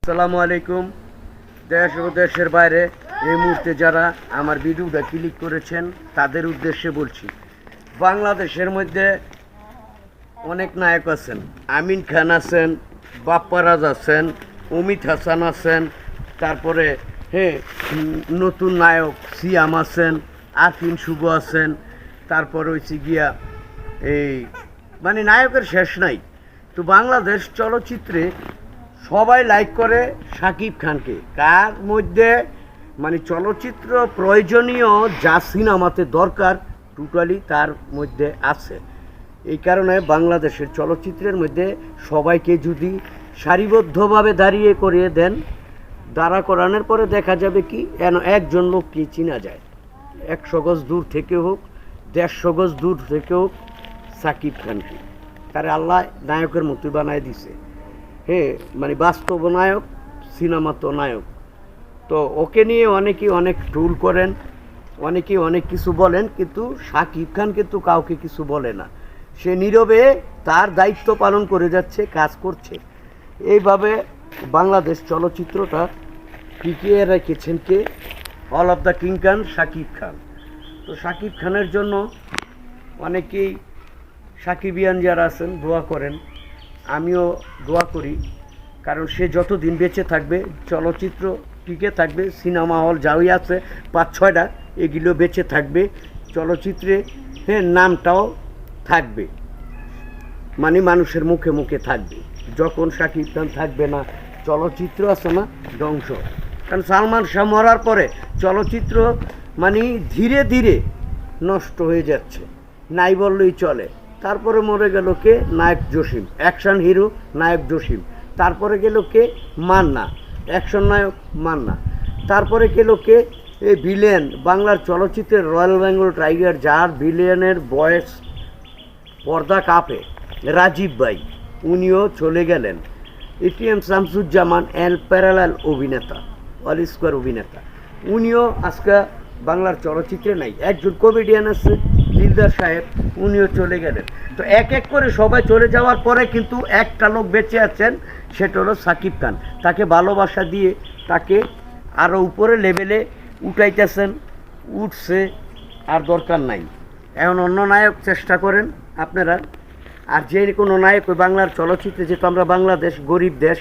আসসালামু আলাইকুম। দেশ ও দেশের বাইরে এই মুহূর্তে যারা আমার ভিডিওটা ক্লিক করেছেন তাদের উদ্দেশ্যে বলছি, বাংলাদেশের মধ্যে অনেক নায়ক আছেন। আমিন খান আছেন, বাপ্পারাজ আছেন, অমিত হাসান আছেন, তারপরে নতুন নায়ক সিয়াম আছেন, আফিন শুভ আছেন, তারপর হচ্ছে গিয়া এই মানে নায়কের শেষ নাই। তো বাংলাদেশ চলচ্চিত্রে সবাই লাইক করে শাকিব খানকে। কার মধ্যে মানে চলচ্চিত্র প্রয়োজনীয় যা সিনেমাতে দরকার টোটালি তার মধ্যে আছে। এই কারণে বাংলাদেশের চলচ্চিত্রের মধ্যে সবাইকে যদি সারিবদ্ধভাবে দাঁড়িয়ে করিয়ে দেন, দাঁড়া করানোর পরে দেখা যাবে কি একজন লোককে চিনা যায়, 100 গজ দূর থেকে হোক, 150 গজ দূর থেকে হোক, শাকিব খানকে তারে আল্লাহ নায়কের মতো বানায় দিছে। মানে বাস্তব নায়ক, সিনেমা তো নায়ক। তো ওকে নিয়ে অনেকেই অনেক ট্রোল করেন, অনেকেই অনেক কিছু বলেন, কিন্তু শাকিব খান কিন্তু কাউকে কিছু বলে না। সে নীরবে তার দায়িত্ব পালন করে যাচ্ছে, কাজ করছে। এইভাবে বাংলাদেশ চলচ্চিত্রটা টিকিয়ে রেখেছেন কে? অল অফ দ্য কিং খান, শাকিব খান। তো শাকিব খানের জন্য অনেকেই সাকিবিয়ান যারা আছেন দোয়া করেন, আমিও দোয়া করি। কারণ সে যতদিন বেঁচে থাকবে চলচ্চিত্র টিকে থাকবে, সিনেমা হল যাই আছে 5-6টা এগুলো বেঁচে থাকবে, চলচ্চিত্রে নামটাও থাকবে, মানে মানুষের মুখে মুখে থাকবে। যখন শাকিব খান থাকবে না, চলচ্চিত্র আছে না ধ্বংস। কারণ সালমান শাহ মরার পরে চলচ্চিত্র মানে ধীরে ধীরে নষ্ট হয়ে যাচ্ছে, নাই বললেই চলে। তারপরে মরে গেল কে? নায়ক জসিম, অ্যাকশন হিরো নায়ক জসিম। তারপরে গেল কে? মান্না, অ্যাকশন নায়ক মান্না। তারপরে গেল কে? এই ভিলেন, বাংলার চলচ্চিত্রের রয়্যাল বেঙ্গল টাইগার, যার ভিলেনের বয়স পর্দা কাঁপে, রাজীব ভাই, উনিও চলে গেলেন। এটিএম শামসুজ্জামান প্যারালাল অভিনেতা, অল স্কোয়ার অভিনেতা, উনিও আজকে বাংলার চলচ্চিত্রে নাই। একজন কমেডিয়ান আছে দিলদার সাহেব, উনিও চলে গেলেন। তো এক এক করে সবাই চলে যাওয়ার পরে কিন্তু একটা লোক বেঁচে আছেন, সেটা হলো শাকিব খান। তাকে ভালোবাসা দিয়ে তাকে আরও উপরে লেভেলে উঠাইতেছেন, উঠছে, আর দরকার নাই। এখন অন্য নায়ক চেষ্টা করেন আপনারা। আর যে কোনো নায়ক ওই বাংলার চলচ্চিত্রে, যেহেতু আমরা বাংলাদেশ গরিব দেশ,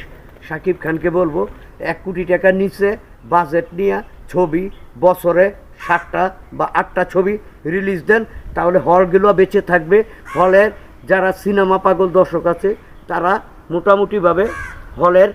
শাকিব খানকে বলবো 1 কোটি টাকার নিচে বাজেট নিয়ে ছবি বছরে 7টা বা 8টা ছবি রিলিজ দেন, তাহলে হলগুলো বেঁচে থাকবে। হলের যারা সিনেমা পাগল দর্শক আছে তারা মোটামুটিভাবে হলের